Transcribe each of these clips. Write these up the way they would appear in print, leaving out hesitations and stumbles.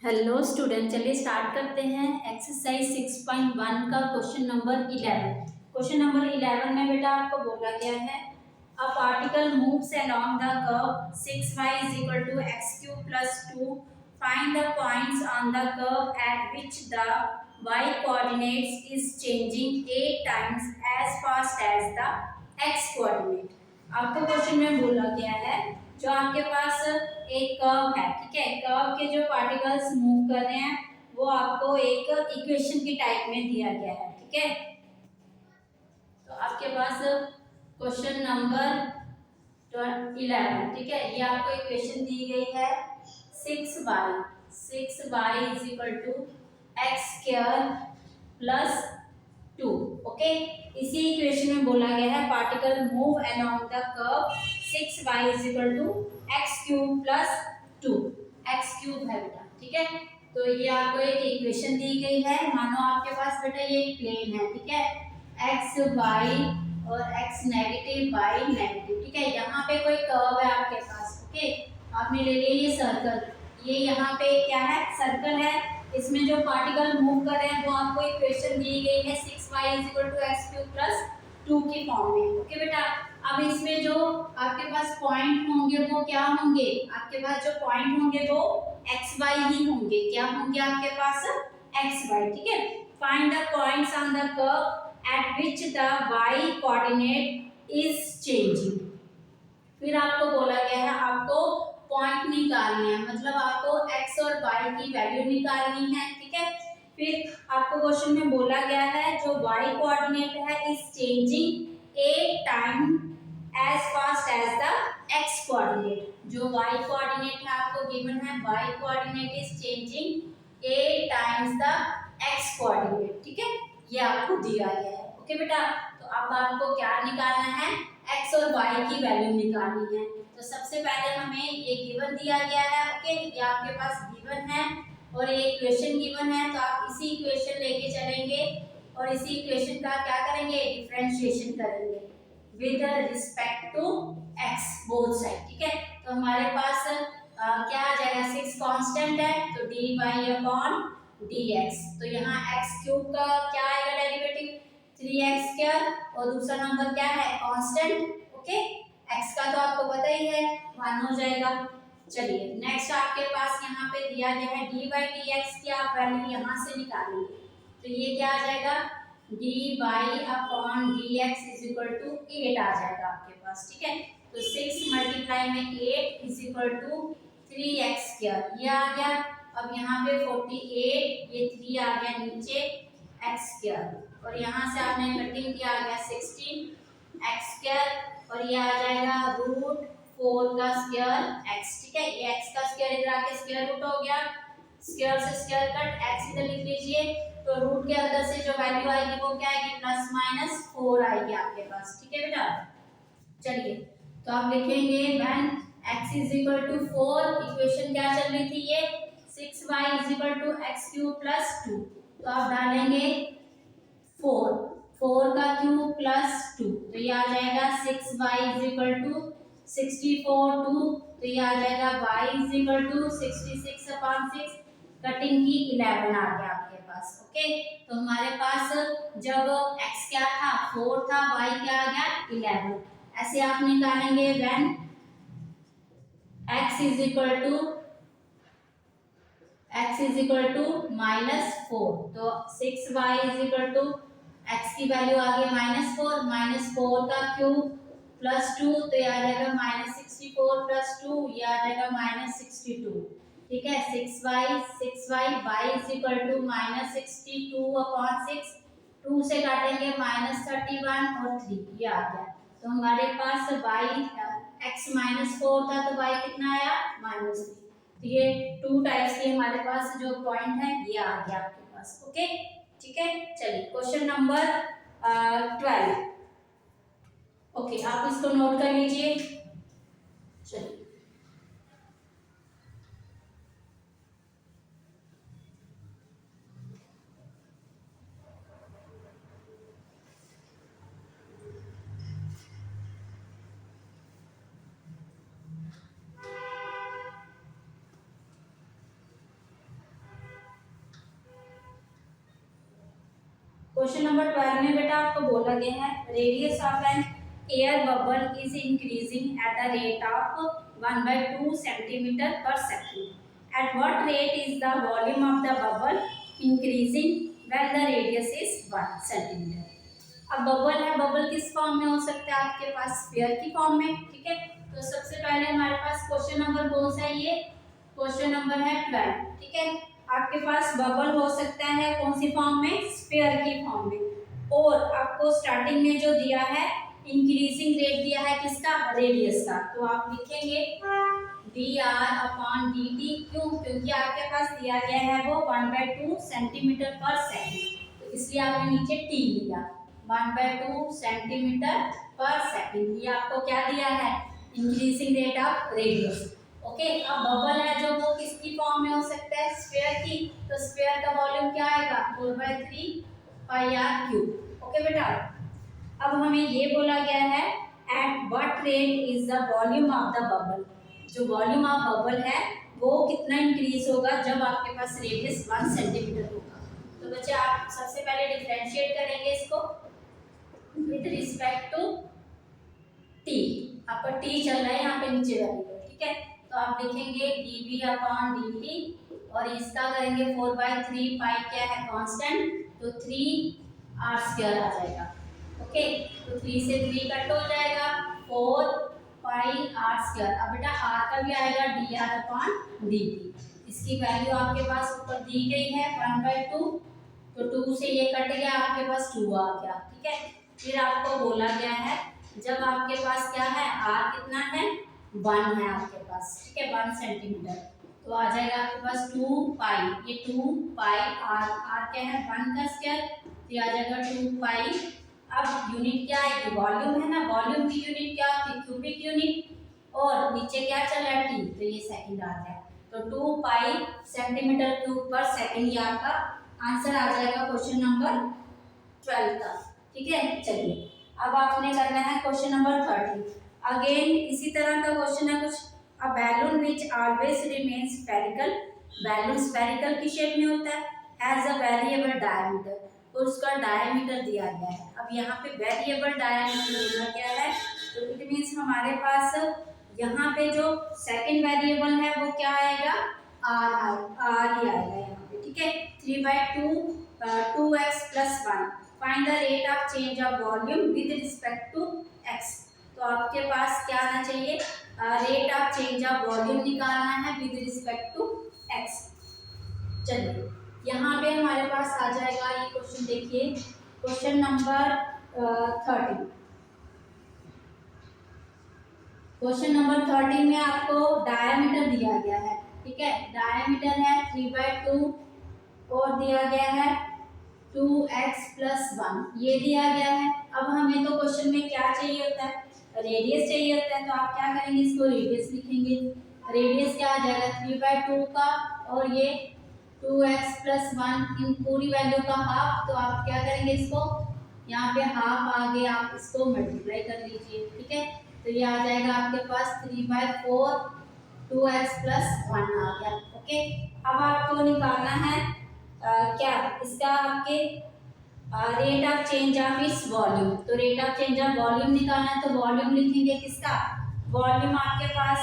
Hello student, चलिए start करते हैं एक्सरसाइज 6.1 का क्वेश्चन नंबर 11। क्वेश्चन नंबर 11 में बेटा आपको बोला गया है a particle moves along the curve 6y is equal to x cube plus 2. Find the points on the curve at which the y coordinates is changing 8 times as fast as the x coordinate. आपको question में बोला गया है जो आपके पास एक curve है, ठीक है। कर्व के जो पार्टिकल्स मूव कर रहे हैं वो आपको एक इक्वेशन की टाइप में दिया गया है, ठीक है। तो आपके पास क्वेश्चन नंबर 11, ठीक है, ये आपको इक्वेशन दी गई है 6y is equal to X square plus 2। Okay, इसी इक्वेशन में बोला गया है particle move along the curve 6y is equal to X cube plus 2। X cube है बेटा, ठीक है। तो ये आपको एक इक्वेशन दी गई है। मानो आपके पास बेटा ये एक प्लेन है, ठीक है, एक्स वाई और एक्स नेगेटिव वाई नेगेटिव, ठीक है। यहाँ पे कोई कर्व है आपके पास, ओके। आपने ले लिया ये सर्कल, ये यहाँ पे क्या है, सर्कल है। इसमें जो पार्टिकल मूव कर रहे हैं वो आपको इक्वेशन दी गई है 6y is equal to X cube plus 2 की फॉर्म में, ओके बेटा। अब इसमें जो आपके पास पॉइंट होंगे वो क्या होंगे, आपके पास जो पॉइंट होंगे वो एक्स वाई ही होंगे। क्या होंगे आपके पास, एक्स वाई, ठीक है। Find the points on the curve at which the Y coordinate is changing. फिर आपको बोला गया है आपको पॉइंट निकालने हैं, मतलब आपको x और y की वैल्यू निकालनी है, ठीक है। फिर आपको क्वेश्चन में बोला गया है जो y कोऑर्डिनेट है is changing 8 time as fast as the x coordinate. जो y कोऑर्डिनेट है आपको गिवन है y coordinate is changing 8 times the x coordinate, ठीक है। ये आपको दिया गया है, ओके बेटा। तो अब आपको क्या निकालना है, x और y की वैल्यू निकालनी है। तो सबसे पहले हमें ये गिवन दिया गया है, ओके, ये आपके पास गिवन है और ये इक्वेशन गिवन है। तो आप इसी इक्वेशन लेके चलेंगे और इसी इक्वेशन का क्या करेंगे, डिफरेंशिएशन करेंगे with respect to x both side, ठीक है। तो हमारे पास क्या आ जाएगा, 6 कांस्टेंट है तो dy अपॉन dx। तो यहाँ x क्यूब का क्या आएगा डेरिवेटिव 3x स्क्वायर और दूसरा नंबर क्या है कांस्टेंट, ओके। x का तो आपको पता ही है 1 हो जाएगा। चलिए नेक्स्ट आपके पास यहाँ पे दिया गया है dy dx की आप वैल्यू यहाँ से निकालेंगे। तो ये क्या आ जाएगा, dy upon dx is equal to 8 आ जाएगा आपके पास, ठीक है। तो 6 मल्टीप्लाई में 8 is equal to 3x square, ये आ गया। अब यहाँ पे 48, ये 3 आ गया नीचे x स्क्वायर और यहाँ से आपने कटिंग किया आ गया 16 x स्क्वायर और ये आ जाएगा रूट 4 का स्क्वायर x, ठीक है। ये x का स्क्वायर इधर आके स्क्वायर रूट हो गया, स्क्वायर से स्क्वायर कट, x इधर लिख लीजिए। तो रूट के अंदर से जो वैल्यू आएगी वो क्या आएगी, प्लस माइनस 4 आएगी आपके पास, ठीक है बेटा। चलिए तो आप लिखेंगे when x is equal to 4, equation क्या चल रही थी ये 6y is equal to X cube plus 2। तो आप डालेंगे 4 का क्यूब प्लस 2, तो ये आ जाएगा 6y इज इक्वल टू 64 2। तो ये आ जाएगा y is equal to 66 upon 6, cutting की 11 आ गया आपके पास, ओके। तो हमारे पास जब x क्या था 4 था, y क्या आ गया 11। ऐसे आप निकालेंगे when x is equal to -4। तो 6y is equal to x की वैल्यू आ गई -4 का क्यूब प्लस 2, तो ये आ जाएगा -64 प्लस 2, ये आ जाएगा -62, ठीक है। 6y y is equal to -62 upon 6, 2 से काटेंगे -31 और 3, ये आ गया। तो हमारे पास x -4 था तो y कितना आया -3। तो ये 2 टाइप्स के हमारे पास जो पॉइंट है ये आ गया आपके पास, ओके, ठीक है। चलिए क्वेश्चन नंबर 12, ओके, आप इसको नोट कर लीजिए। चलिए क्वेश्चन नंबर 12 में बेटा आपको बोला गया है radius of an air bubble is increasing at the rate of 1/2 centimetre per second. At what rate is the volume of the bubble increasing when the radius is 1 centimetre. अब bubble है, bubble किस form में हो सकता है आपके पास? Sphere की form में, ठीक है। तो सबसे पहले हमारे पास क्वेश्चन नंबर कौन सा है? ये क्वेश्चन नंबर है 12, ठीक है। आपके पास बबल हो सकता है कौन सी फॉर्म में? स्फीयर की फॉर्म में। और आपको स्टार्टिंग में जो दिया है इंक्रीजिंग रेट दिया है किसका? रेडियस का। तो आप लिखेंगे dr/dt। क्यों? क्योंकि आपके पास दिया गया है वो 1/2 सेंटीमीटर पर सेकंड, तो इसलिए आपने नीचे t लिया। 1/2 सेंटीमीटर पर सेकंड, ये आपको क्या दिया है? Increasing rate of radius. Okay, अब बबल है जो वो किसकी फॉर्म में हो सकता है? स्फीयर की। तो स्फीयर का वॉल्यूम क्या आएगा? 4/3 पाई आर क्यूब। ओके बेटा, अब हमें ये बोला गया है eight what rate is the volume of the bubble. जो वॉल्यूम ऑफ बबल है वो कितना इंक्रीज होगा जब आपके पास रेडियस 1 सेंटीमीटर होगा। तो बच्चे आप सबसे पहले डिफरेंशिएट करेंगे इसको विद रिस्पेक्ट टू टी। आपका टी चल रहा है यहाँ पे नीचे वेरिएबल, ठीक है। तो आप लिखेंगे dv/dt और इसका करेंगे 4/3 पाई क्या है? कांस्टेंट, तो 3r² आ जाएगा। ओके, तो 3 से 3 कट हो जाएगा, 4 पाई r²। अब बेटा r का भी आएगा dr/dt। इसकी वैल्यू आपके पास ऊपर दी गई है 1/2, तो 2 से ये कट गया, आपके पास 2 आ गया, ठीक है। फिर आपको बोला गया है जब आपके पास क्या है? r कितना है? 1 है आपके पास, ठीक है, 1 सेंटीमीटर। तो आ जाएगा आपके पास 2 पाई, ये 2 पाई r क्या है? 1 का स्क्वायर, तो आ जाएगा 2 पाई। अब यूनिट क्या है? वॉल्यूम है ना, वॉल्यूम की यूनिट क्या होती है? Cubic unit. और नीचे क्या चल रहा है? टी, तो ये सेकंड आ जाएगा। तो 2 पाई सेंटीमीटर क्यूब पर सेकंड, ये आपका आंसर आ जाएगा क्वेश्चन नंबर 12 का, ठीक है। चलिए अब आपने करना है क्वेश्चन नंबर 13। अगेन इसी तरह का क्वेश्चन है कुछ। A balloon which always remain spherical. Balloon spherical की शेप में होता है, हैज अ वेरिएबल डायमीटर, और उसका डायमीटर दिया गया है। अब यहाँ पे वेरिएबल डायमीटर बोला गया है, तो इट मीन्स हमारे पास यहाँ पे जो सेकंड वेरिएबल है वो क्या आएगा? आर ही आएगा यहाँ पे, ठीक है। 3/2 2x + 1। Find the rate of change of volume with respect to x। तो आपके पास क्या आना चाहिए? Rate of change of volume निकालना है विद रिस्पेक्ट टू x। चलिए यहाँ पे हमारे पास आ जाएगा ये क्वेश्चन, देखिए क्वेश्चन नंबर 13। क्वेश्चन नंबर 13 में आपको डायमीटर दिया गया है, ठीक है। डायमीटर है 3/2 और दिया गया है 2x + 1, ये दिया गया है। अब हमें तो क्वेश्चन में क्या चाहिए होता है? रेडियस चाहिए होता है, तो आप क्या करेंगे? इसको रेडियस लिखेंगे। रेडियस क्या आ जाएगा? 3/2 का और ये 2x + 1, इन पूरी वैल्यू का हाफ। तो आप क्या करेंगे? इसको यहाँ पे हाफ आगे आप इसको मल्टीप्लाई कर लीजिए, ठीक है। तो ये आ जाएगा आपके पास 3/4 2x + 1 आ गया। ओके, अब आपको निकालना है क्या इसका? आपके रेट ऑफ चेंज ऑफ इस वॉल्यूम। तो rate of change of volume निकालना है, तो वॉल्यूम लिखेंगे किसका? वॉल्यूम आपके पास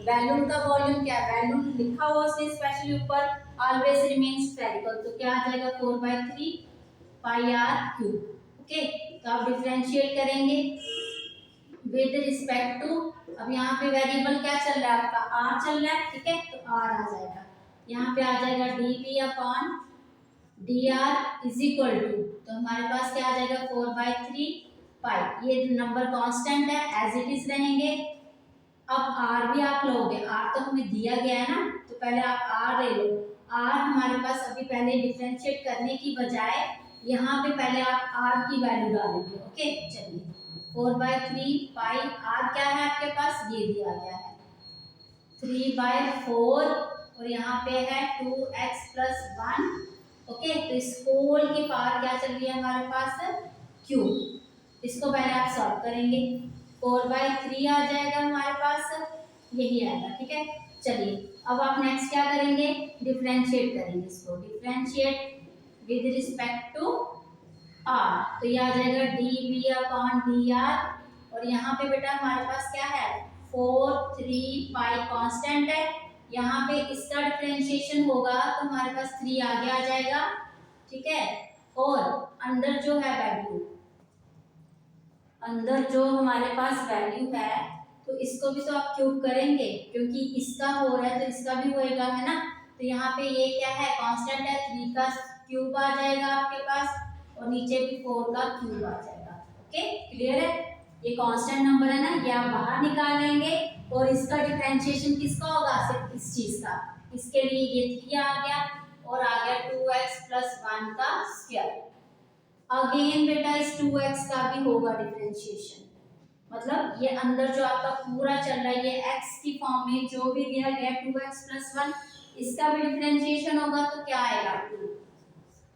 बैलून का वॉल्यूम क्या है? बैलून लिखा हुआ उसने स्पेशली ऊपर ऑलवेज रिमेन स्फेरिकल, तो क्या आ जाएगा? 4/3 पाई आर क्यूब। ओके, तो आप डिफरेंशिएट करेंगे विद रिस्पेक्ट टू। अब यहाँ पे वेरिएबल क्या चल रहा है? आपका आर चल रहा है, ठीक है, तो आर आ जाएगा। यहाँ पे आ जाएगा dv/dr = तो हमारे पास क्या आ जाएगा? 4/3 पाई। ये नंबर कांस्टेंट है, एज इट इज रहेंगे। अब आर भी आप लोगे, आर तो हमें दिया गया है ना, तो पहले आप आर ले लो। आर हमारे पास अभी पहले डिफरेंशिएट करने की बजाय यहाँ पे पहले आप आर की वैल्यू डालेंगे। ओके, चलिए 4/3 पाई आर क्या है आपके पास? ये दिया गया है 3/4 और यहाँ पे है 2x + 1। ओके, तो इस होल की पावर क्या चल रही है हमारे पास? क्यूब। इसको पहले आप सॉल्व करेंगे, 4/3 आ जाएगा हमारे पास, यही आएगा, ठीक है। चलिए अब आप नेक्स्ट क्या करेंगे? डिफरेंशिएट करेंगे इसको। Differentiate with respect to r, तो ये आ जाएगा d v upon d r. और यहाँ पे बेटा हमारे पास क्या है 4 3 5 कांस्टेंट है। यहाँ पे इसका डिफरेंशिएशन होगा तो हमारे पास 3 आगे आ जाएगा, ठीक है। और अंदर जो है वैल्यू, अंदर जो हमारे पास वैल्यू है तो इसको भी तो आप क्यूब करेंगे क्योंकि इसका हो रहा है तो इसका भी होएगा, है ना। तो यहाँ पे ये क्या है कांस्टेंट है, 3 का क्यूब आ जाएगा आपके पास और नीचे भी 4 का क्यूब आ जाएगा। ओके क्लियर है, ये कांस्टेंट नंबर है ना, ये आप बाहर निकाल लेंगे और इसका डिफरेंशिएशन किसका होगा सिर्फ इस चीज का। इसके लिए ये 3 आ गया और आ गया 2x + 1 का स्क्वायर। अगेन बेटा इस 2x का भी होगा डिफरेंशिएशन, मतलब ये अंदर जो आपका पूरा चल रहा है ये x की फॉर्म में जो भी दिया गया 2x + 1, इसका भी डिफरेंशिएशन होगा तो क्या आएगा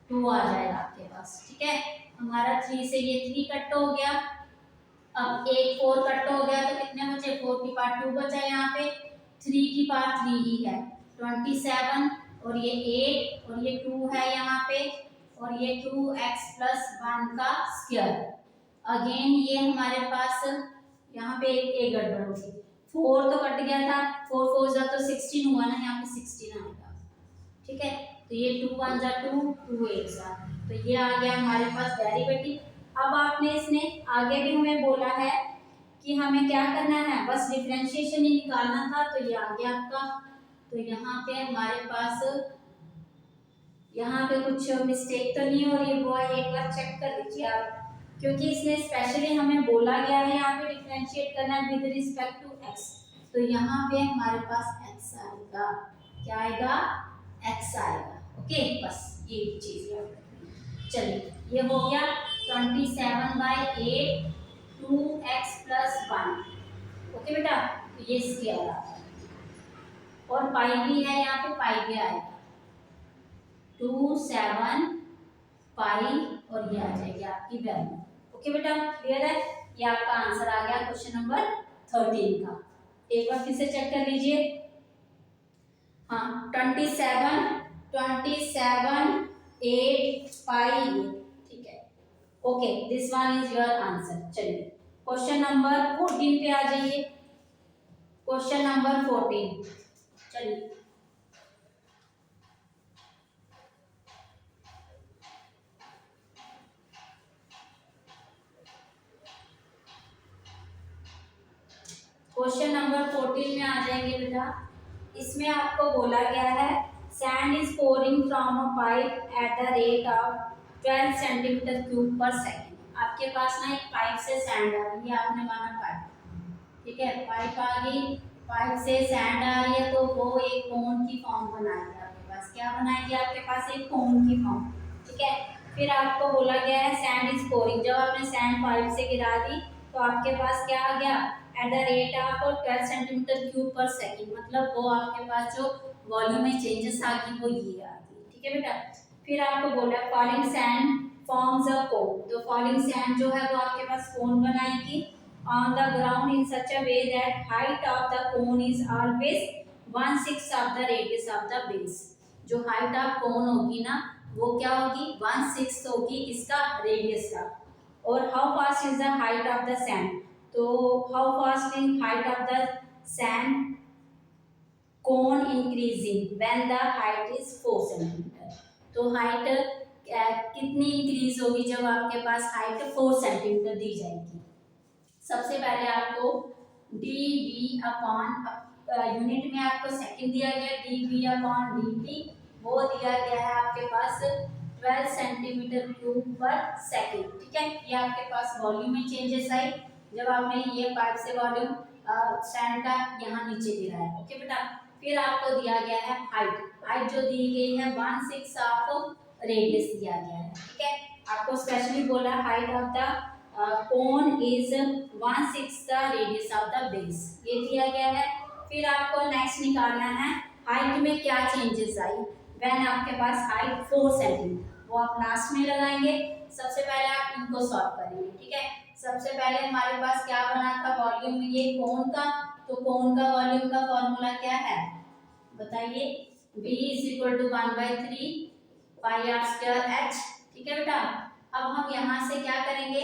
2 आ जाएगा आपके पास, ठीक है। हमारा 3 से ये 3 कट हो गया, अब एक 4 कट हो गया तो कितने बचे 4 की पावर 2 बचा, यहाँ पे 3 की पावर 3 ही है 27 और ये 8 और ये 2 है यहाँ पे और ये 2x + 1 का स्क्वायर। अगेन ये हमारे पास यहाँ पे एक गड़बड़ होगी, 4 तो कट गया था, 4 4 जा तो 16 हुआ ना, यहाँ पे 16 आएगा, ठीक है। तो ये 2 1 जा 2 2 8 जा, तो ये आ गया हमारे पास डेरिवेटिव। अब आपने इसने आगे भी हमें बोला है कि हमें क्या करना है, बस डिफरेंशिएशन ही निकालना था, तो ये आ गया आपका। तो यहाँ पे हमारे पास यहाँ पे कुछ मिस्टेक तो नहीं हो रही है, वो एक बार चेक कर लीजिए आप, क्योंकि इसने स्पेशली हमें बोला गया है यहाँ पे डिफरेंशिएट करना विद रिस्पेक्ट टू x, तो यहाँ पे हमारे पास x आएगा, क्या आएगा x आएगा। ओके बस ये चीज याद रखनी। चलिए ये हो गया 27/8 2x + 1। ओके बेटा, तो ये स्क्वायर आ गया और पाई भी है यहाँ पे, पाई भी आएगा 2 7 पाई और ये आ जाएगी आपकी वैल्यू। ओके बेटा क्लियर है, ये आपका आंसर आ गया क्वेश्चन नंबर 13 का। एक बार फिर से चेक कर लीजिए। हाँ 27 8 पाई, ठीक है। Okay this one is your answer. चलिए क्वेश्चन नंबर 14 पे आ जाइए, क्वेश्चन नंबर 14। चलिए क्वेश्चन नंबर 14 में आ जाएंगे बेटा। इसमें आपको बोला गया है sand is pouring from a pipe eight the rate of 12 cm³ पर सेकेंड। आपके पास ना एक पाइप से सैंड आ रही है, आपने माना पाइप, ठीक है, पाइप आ गई, पाइप से सैंड आ रही है तो वो एक कोन की फॉर्म बनाएगी आपके पास, क्या बनाएगी आपके पास एक कोन की फॉर्म, ठीक है। फिर आपको बोला गया है सैंड इज पोरिंग, जब आपने सैंड पाइप से गिरा दी तो आपके पास क्या आ गया eight the rate of 12 cm³ पर सेकेंड, मतलब वो आपके पास जो वॉल्यूम में चेंजेस आ गई वो ये आ गई, ठीक है बेटा। फिर आपको बोला फॉलिंग सैंड फॉर्म्स अ कोन, तो फॉलिंग सैंड जो है वो आपके पास कोन बनाएगी on the ground in such a way that height of the cone is always 1/6 of the radius of the base। जो height of cone होगी ना वो क्या होगी 1/6 होगी इसका रेडियस का। और how fast is the height of the sand, तो how fast is height of the sand cone increasing when the height is 4 cm। तो height कितनी इंक्रीज होगी जब आपके पास हाइट 4 सेंटीमीटर दी जाएगी। सबसे पहले आपको डी वी अपॉन, यूनिट में आपको सेकंड दिया गया d v upon d t, वो दिया गया है आपके पास 12 cm³ पर सेकंड, ठीक है। ये आपके पास वॉल्यूम में चेंजेस आई जब आपने ये पाइप से वॉल्यूम सैंड का यहाँ नीचे गिरा है, ओके बेटा। फिर आपको दिया गया है हाइट, हाइट जो दी गई है 1/6 ऑफ रेडियस दिया गया है, ठीक है। आपको स्पेशली बोला height of the cone is 1/6 the radius of the base, ये दिया गया है। फिर आपको नेक्स्ट निकालना है हाइट में क्या चेंजेस आई व्हेन आपके पास हाइट 4 सेंटीमीटर, वो आप लास्ट में लगाएंगे। सबसे पहले आप इनको सॉल्व करेंगे, ठीक है। सबसे पहले हमारे पास क्या बना था वॉल्यूम ये कोन का, तो कोन का वॉल्यूम का फॉर्मूला क्या है बताइए, V = 1/3 पाई r² h, ठीक है बेटा। अब हम यहाँ से क्या करेंगे,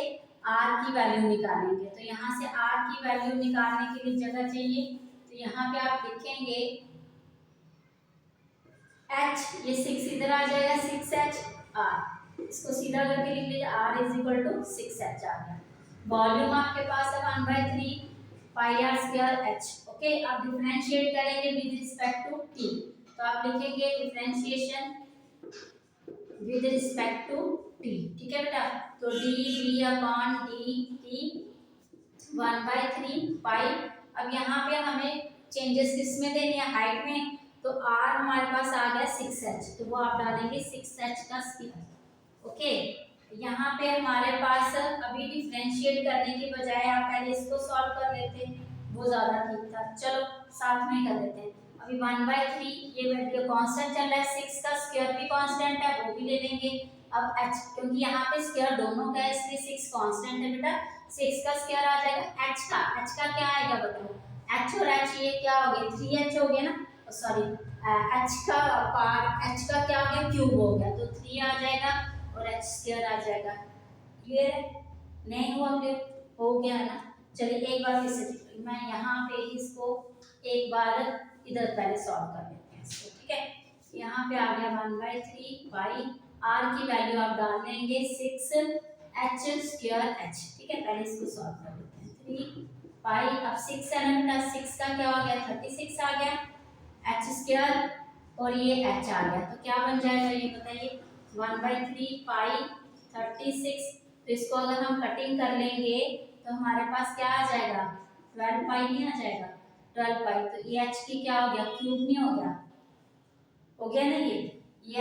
r की वैल्यू निकालेंगे। तो यहाँ से r की वैल्यू निकालने के लिए जगह चाहिए, तो यहाँ पे आप लिखेंगे h, ये 6 इधर आ जाएगा, 6h r, इसको सीधा करके लिख लीजिए, r is equal to 6h आ गया। वॉल्यूम आपके पास है 1/3 pi r square h। Okay, अब डिफरेंशिएट करेंगे विद रिस्पेक्ट टू t, तो आप लिखेंगे differentiation with respect to t। ठीक है बेटा, तो dv अपॉन dt 1/3 पाई। अब यहाँ पे हमें चेंजेस किसमें देनी है, हाइट में, तो r हमारे पास आ गया 6h, तो वो आप डालेंगे 6h का स्क्वायर। ओके, यहाँ पे हमारे पास अभी डिफरेंशिएट करने की बजाय आप पहले इसको सॉल्व कर लेते हैं, वो ज़्यादा ठीक था। चलो साथ में कर लेते हैं। अभी 1/3 ये वैल्यू कांस्टेंट चल रहा है, 6 का स्क्वायर भी कांस्टेंट है, वो भी ले लेंगे। अब h, क्योंकि यहाँ पे स्क्वायर दोनों का है इसलिए 6 कांस्टेंट है बेटा, 6 का स्क्वायर आ जाएगा। h का क्या आएगा बताओ, h और h ये क्या हो गया, 3h हो गया ना, सॉरी h का पार्ट, h का क्या हो गया, क्यूब हो गया, तो 3 आ जाएगा और h स्क्वायर आ जाएगा। क्लियर है, नहीं हुआ क्लियर, हो गया ना। चलिए एक बार फिर से मैं यहाँ पे इसको एक बार इधर पहले सॉल्व कर लेते हैं इसको। ठीक है, यहाँ पे आ गया 1/3 बाई r की वैल्यू आप डाल देंगे 6h स्क्वायर h। ठीक है, पहले इसको सॉल्व कर लेते हैं, 3 पाई, अब 6 है ना बेटा, 6 का क्या हो गया, 36 आ गया, h स्क्वायर और ये h आ गया, तो क्या बन जाएगा ये बताइए, 1/3 पाई 36। तो इसको अगर हम कटिंग कर लेंगे तो हमारे पास क्या आ जाएगा, 12 पाई नहीं आ जाएगा, 12 पाई, तो ये h की क्या हो गया, क्यूब नहीं हो गया, हो गया ना ये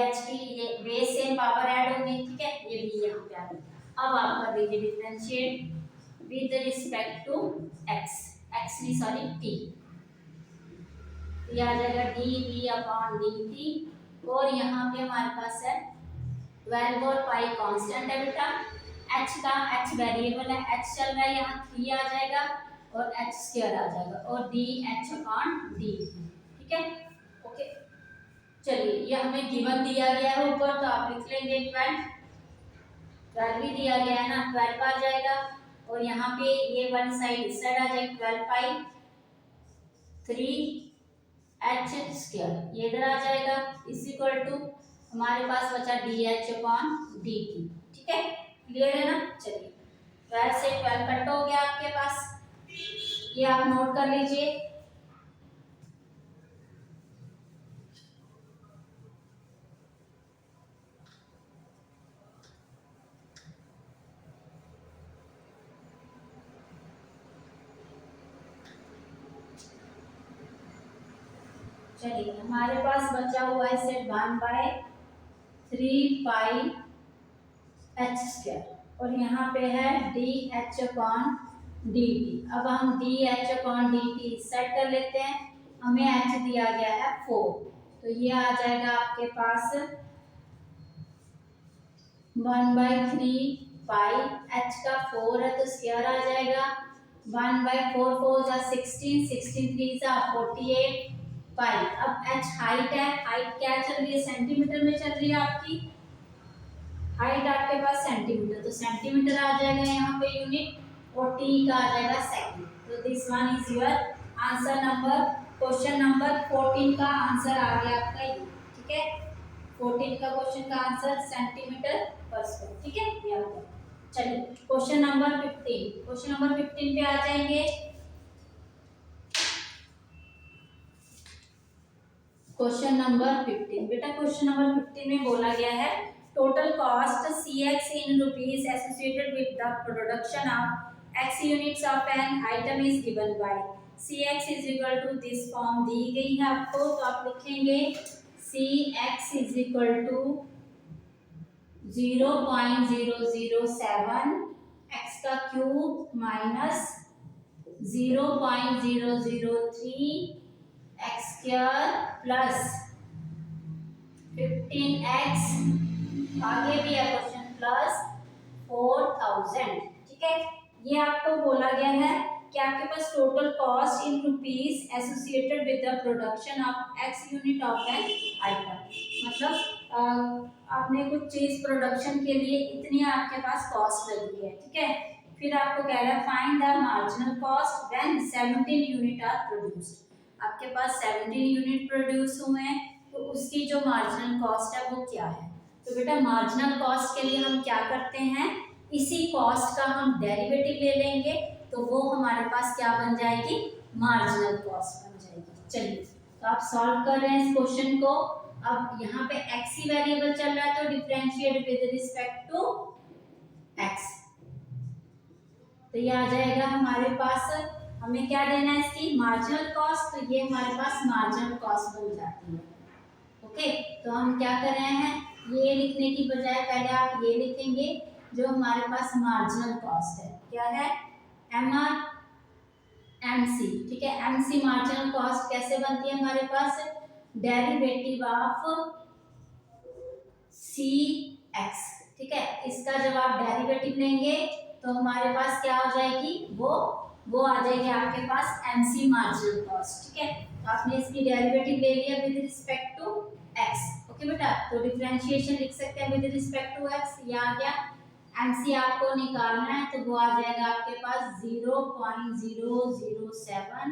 h की, ये बेस से पावर ऐड हो गई। ठीक है, ये भी यहाँ पे आ गया। अब आप कर दीजिए differentiate with respect to x, x नहीं सॉरी t, ये आ जाएगा dv अपॉन dt, और यहाँ पे हमारे पास है 12 और पाई कांस्टेंट है बेटा, h का, h वेरिएबल है, h चल रहा है, यहाँ 3 आ जाएगा और h स्क्वायर आ जाएगा, और dh अपॉन dt। ठीक है, ओके, चलिए ये हमें गिवन दिया गया है ऊपर, तो आप लिख लेंगे 12 भी दिया गया है ना, 12 आ जाएगा, और यहाँ पे ये वन साइड इस साइड आ जाएगी, 12 पाई 3h स्क्वायर ये इधर आ जाएगा, इज इक्वल टू हमारे पास बचा dh अपॉन dt। ठीक है, क्लियर है ना। चलिए 12 से 12 कट हो गया आपके पास, ये आप नोट कर लीजिए। चलिए हमारे पास बचा हुआ है सेट 1/3 पाई h स्क्वायर, और यहाँ पे है dh अपॉन dt। अब हम dh अपॉन dt सेट कर लेते हैं, हमें h दिया गया है 4, तो ये आ जाएगा आपके पास 1/3 पाई, h का 4 है तो स्क्वायर आ जाएगा, 1/4 4 जा 16, 16 3 जा 48 पाई। अब h हाइट है, हाइट क्या चल रही है, सेंटीमीटर में चल रही है आपकी, हाइट आपके पास सेंटीमीटर, तो सेंटीमीटर आ जाएगा यहाँ पे यूनिट, और t का आ जाएगा सेकंड। तो this one is your answer number, question number 14 का आंसर आ गया आपका ये। ठीक है, 14 का क्वेश्चन का आंसर सेंटीमीटर पर स्क्वायर। ठीक है, ये आपका। चलिए क्वेश्चन नंबर 15, क्वेश्चन नंबर 15 पे आ जाएंगे। क्वेश्चन नंबर 15, बेटा क्वेश्चन नंबर 15 में बोला गया है total cost cx in rupees associated with the production of x units of an item is given by cx is equal to this form दी गई है आपको, तो आप लिखेंगे cx is equal to 0.007 x का cube minus 0.003 x square plus 15x, आगे भी है क्वेश्चन, प्लस 4000। ठीक है, ये आपको बोला गया है कि आपके पास total cost in rupees associated with the production of x unit of an item, मतलब आपने कुछ चीज प्रोडक्शन के लिए इतनी आपके पास कॉस्ट लगी है, ठीक है। फिर आपको कह रहा है find the marginal cost when 17 unit are produced. आपके पास 17 यूनिट प्रोड्यूस हुए हैं, तो उसकी जो मार्जिनल कॉस्ट है वो क्या है। तो बेटा मार्जिनल कॉस्ट के लिए हम क्या करते हैं, इसी कॉस्ट का हम डेरिवेटिव ले लेंगे, तो वो हमारे पास क्या बन जाएगी, मार्जिनल कॉस्ट बन जाएगी। चलिए तो आप सॉल्व कर रहे हैं इस क्वेश्चन को। अब यहाँ पे x ही वेरिएबल चल रहा है, तो differentiate with respect to x। तो ये आ जाएगा हमारे पास, हमें क्या देना है इसकी मार्जिनल कॉस्ट, तो ये हमारे पास मार्जिनल कॉस्ट बन जाती है। ओके, तो हम क्या कर रहे हैं, ये लिखने की बजाय पहले आप ये लिखेंगे जो हमारे पास मार्जिनल कॉस्ट है, क्या है, एमसी, ठीक है। एमसी मार्जिनल कॉस्ट कैसे बनती है हमारे पास, डेरिवेटिव ऑफ सी एक्स, ठीक है। इसका जब आप डेरिवेटिव लेंगे तो हमारे पास क्या हो जाएगी, वो आ जाएगी आपके पास एमसी मार्जिनल कॉस्ट, ठीक है। तो आपने इसकी डेरिवेटिव ले लिया with respect to x. Okay बेटा, तो डिफरेंशिएशन लिख सकते हैं विद रिस्पेक्ट टू एक्स। ये आ गया, एमसी आपको निकालना है तो वो आ जाएगा आपके पास 0.007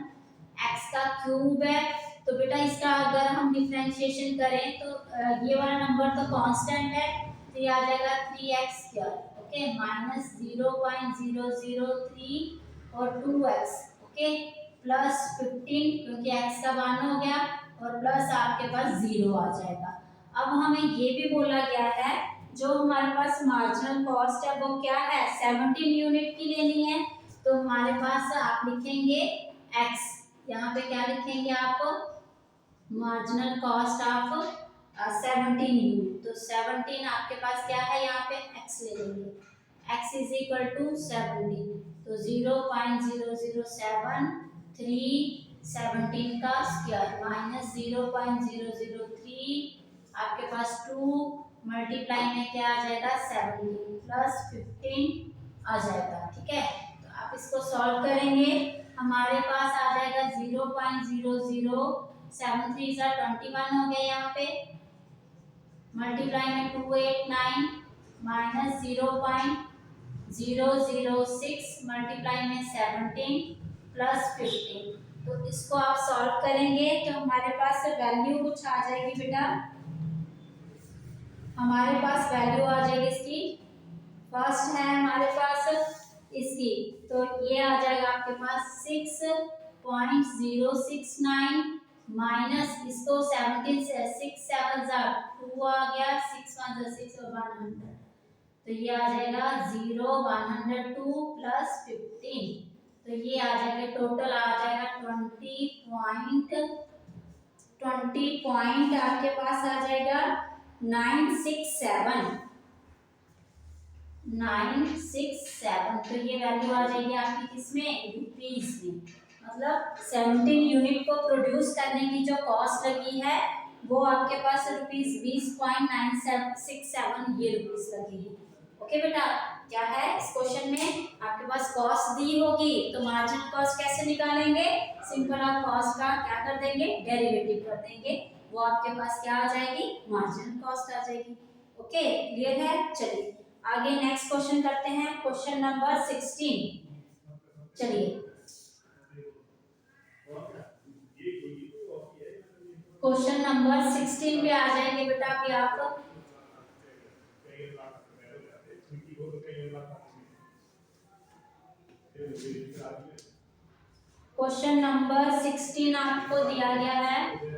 एक्स का क्यूब है। तो बेटा इसका अगर हम डिफरेंशिएशन करें तो ये वाला नंबर तो कांस्टेंट है, तो ये आ जाएगा 3x², ओके, माइनस 0.003 और 2x, ओके, प्लस 15 क्योंकि x का 1 हो गया, और प्लस आपके पास 0 आ जाएगा। अब हमें ये भी बोला गया है जो हमारे पास मार्जिनल कॉस्ट है वो क्या है, 17 यूनिट की लेनी है। तो हमारे पास आप लिखेंगे x, यहाँ पे क्या लिखेंगे आप, मार्जिनल कॉस्ट ऑफ 17 यूनिट। तो 17 आपके पास क्या है, यहाँ पे x ले लेंगे, x इज इक्वल टू 17, तो 0.007 317 का स्क्वायर माइनस 0.003 आपके पास 2 मल्टीप्लाई में क्या आ जाएगा 17 प्लस 15 आ जाएगा, ठीक है। तो आप इसको सॉल्व करेंगे, हमारे पास आ जाएगा 0.0073 21 हो गया, यहाँ पे मल्टीप्लाई में 289 माइनस 0.006 मल्टीप्लाई में 17 प्लस 15। तो इसको आप सॉल्व करेंगे तो हमारे पास वैल्यू कुछ आ जाएगी बेटा, हमारे पास वैल्यू आ जाएगी इसकी, फर्स्ट है हमारे पास इसकी, तो ये आ जाएगा आपके पास 6.069 माइनस इसको 17 से 6 7 2 आ गया, 6 1 6 और 100, तो ये आ जाएगा 102 प्लस 15, तो ये आ जाएगा टोटल आ जाएगा 20 पॉइंट आपके पास आ जाएगा 967, तो ये वैल्यू आ जाएगी आपकी किसमें, रुपीस में। मतलब 17 यूनिट को प्रोड्यूस करने की जो कॉस्ट लगी है वो आपके पास ₹20.967 ये रुपीस लगी है। ओके बेटा, क्या है इस क्वेश्चन में आपके पास कॉस्ट दी होगी तो मार्जिन कॉस्ट कैसे निकालेंगे, सिंपल आप कॉस्ट का क्या कर देंगे, डेरिवेटिव कर देंगे, वो आपके पास क्या आ जाएगी, मार्जिन कॉस्ट आ जाएगी। ओके, क्लियर है। चलिए आगे नेक्स्ट क्वेश्चन करते हैं, क्वेश्चन नंबर 16। चलिए क्वेश्चन नंबर 16 पे आ जाएंगे बेटा अभी आप। क्वेश्चन नंबर 16 आपको दिया गया है।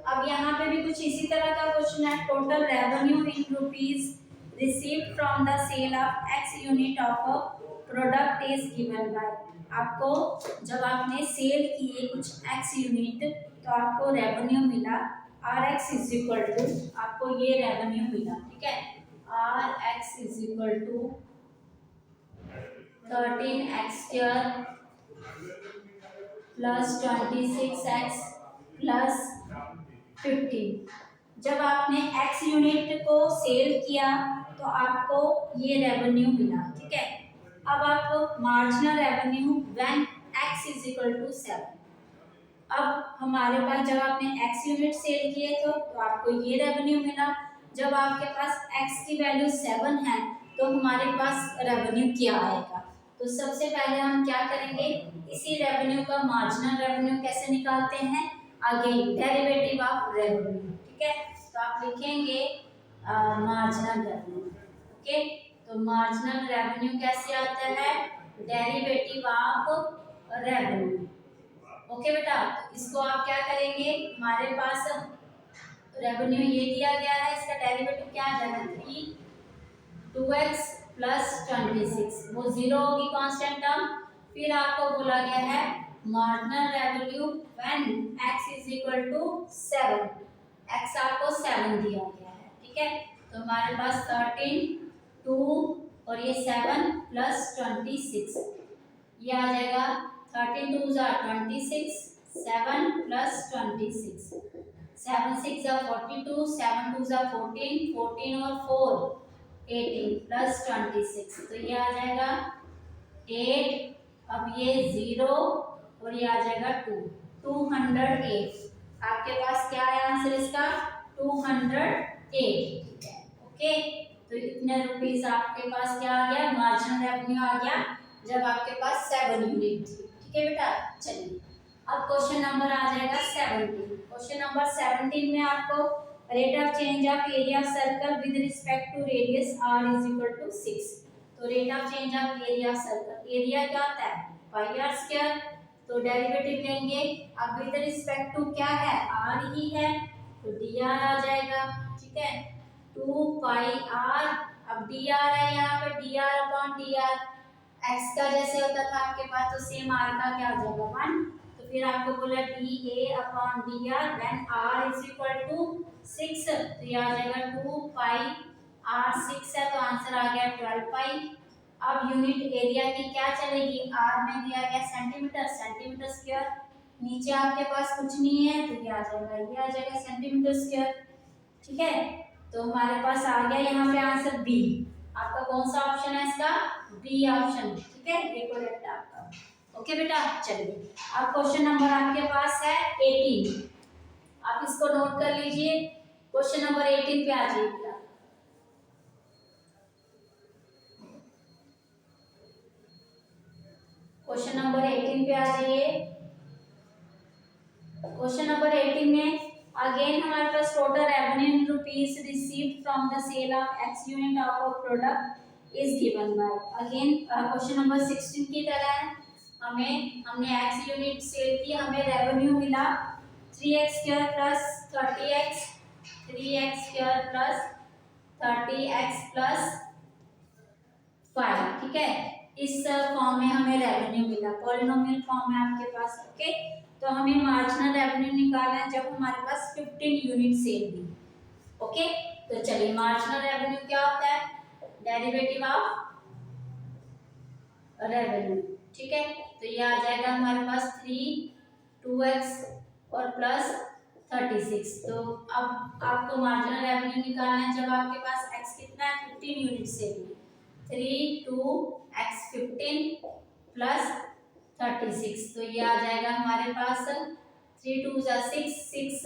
अब यहाँ पे भी कुछ इसी तरह का क्वेश्चन है, total revenue in rupees received from the sale of x unit of a product is given by. आपको जब आपने सेल किए कुछ x यूनिट तो आपको रेवेन्यू मिला rx इज इक्वल टू, आपको ये रेवेन्यू मिला, ठीक है, rx is equal to 13x² plus 26x plus 15। जब आपने x यूनिट को सेल किया तो आपको ये रेवेन्यू मिला, ठीक है। अब आप marginal revenue when x is equal to 7। अब हमारे पास जब आपने x यूनिट सेल किए तो आपको ये रेवेन्यू मिला, जब आपके पास x की वैल्यू 7 है तो हमारे पास रेवेन्यू क्या आएगा। तो सबसे पहले हम क्या करेंगे, इसी रेवेन्यू का मार्जिनल रेवेन्यू कैसे निकालते हैं, अगेन डेरिवेटिव ऑफ रेवेन्यू। ठीक है, तो आप लिखेंगे मार्जिनल रेवेन्यू। ओके, तो मार्जिनल रेवेन्यू कैसे आता है, डेरिवेटिव ऑफ रेवेन्यू। ओके बेटा, तो इसको आप क्या करेंगे, हमारे पास रेवेन्यू ये दिया गया है, इसका डेरिवेटिव क्या आ जाएगा 2x प्लस 26, वो जीरो होगी कांस्टेंट टर्म। फिर आपको बोला गया है marginal revenue when x is equal to 7, x आपको 7 दिया गया है। ठीक है, तो हमारे पास 13 2 और ये 7 प्लस 26, ये आ जाएगा 13 2 26, 7 प्लस 26, 7 6 42, 7 2 14, 14 और 4 18 प्लस 26, तो ये आ जाएगा 8, अब ये 0 और ये आ जाएगा 2, 208। आपके पास क्या है आंसर इसका, 208। ओके, तो इतने रुपीस आपके पास क्या आ गया, मार्जिनल रेवेन्यू आ गया जब आपके पास 7 यूनिट थी। ठीक है बेटा, चलिए अब क्वेश्चन नंबर आ जाएगा 17। क्वेश्चन नंबर 17 में आपको rate of change of area of circle with respect to radius r is equal to 6। तो rate of change of area of circle, area क्या होता है पाई आर स्क्वायर, तो डेरिवेटिव लेंगे, अब विद रिस्पेक्ट टू क्या है r ही है, तो dr आ जाएगा। ठीक है, 2 पाई r, अब dr है यहाँ पे, dr अपॉन dr, x का जैसे होता था आपके पास, तो सेम r का क्या हो जाएगा 1। तो फिर आपको बोला dA upon dr when r is equal to 6, तो ये आ जाएगा 2 पाई r, 6 है तो आंसर आ गया 12 पाई। अब यूनिट एरिया की क्या चलेगी, r में दिया गया सेंटीमीटर, सेंटीमीटर स्क्वायर, नीचे आपके पास कुछ नहीं है तो ये आ जाएगा, ये आ जाएगा सेंटीमीटर स्क्वायर। ठीक है, तो हमारे पास आ गया यहाँ पे आंसर बी। आपका कौन सा ऑप्शन है इसका, बी ऑप्शन। ठीक है, ये करेक्ट है आपका। ओके बेटा, चलिए अब क्वेश्चन नंबर आपके पास है 18, आप इसको नोट कर लीजिए। क्वेश्चन नंबर 18 पे आ जाइए। क्वेश्चन नंबर 18 पे आ जाइए। क्वेश्चन नंबर 18 में अगेन हमारे पास total revenue in rupees received from the sale of x unit of a product is given by. Again question number 16 की तरह है, हमने x यूनिट सेल की, हमें रेवेन्यू मिला 3x square plus 30x, 3x square plus 30x plus 5। ठीक है, इस फॉर्म में हमें रेवेन्यू मिला, पॉलिनोमियल फॉर्म है आपके पास। ओके, तो हमें मार्जिनल रेवेन्यू निकालना है जब हमारे पास 15 यूनिट सेल हुई। ओके, तो चलिए मार्जिनल रेवेन्यू क्या होता है, डेरिवेटिव ऑफ रेवेन्यू। ठीक है, तो ये आ जाएगा हमारे पास 3 2x और प्लस 36। तो अब आपको मार्जिनल रेवेन्यू निकालना है जब आपके पास x कितना है 15 यूनिट सेल हुई, 3 2x 15 प्लस 36, तो ये आ जाएगा हमारे पास 3 2 6 6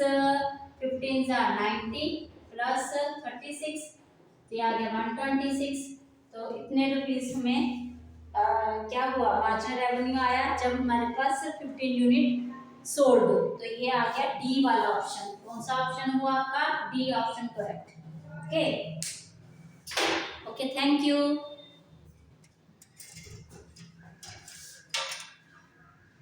15 90 प्लस 36, तो ये आ गया 126। तो इतने रुपीस में क्या हुआ, मार्जिनल रेवेन्यू आया जब हमारे पास 15 यूनिट सोल्ड हो। तो ये आ गया डी वाला ऑप्शन। कौन सा ऑप्शन हुआ आपका, D option correct. Okay, okay, thank you.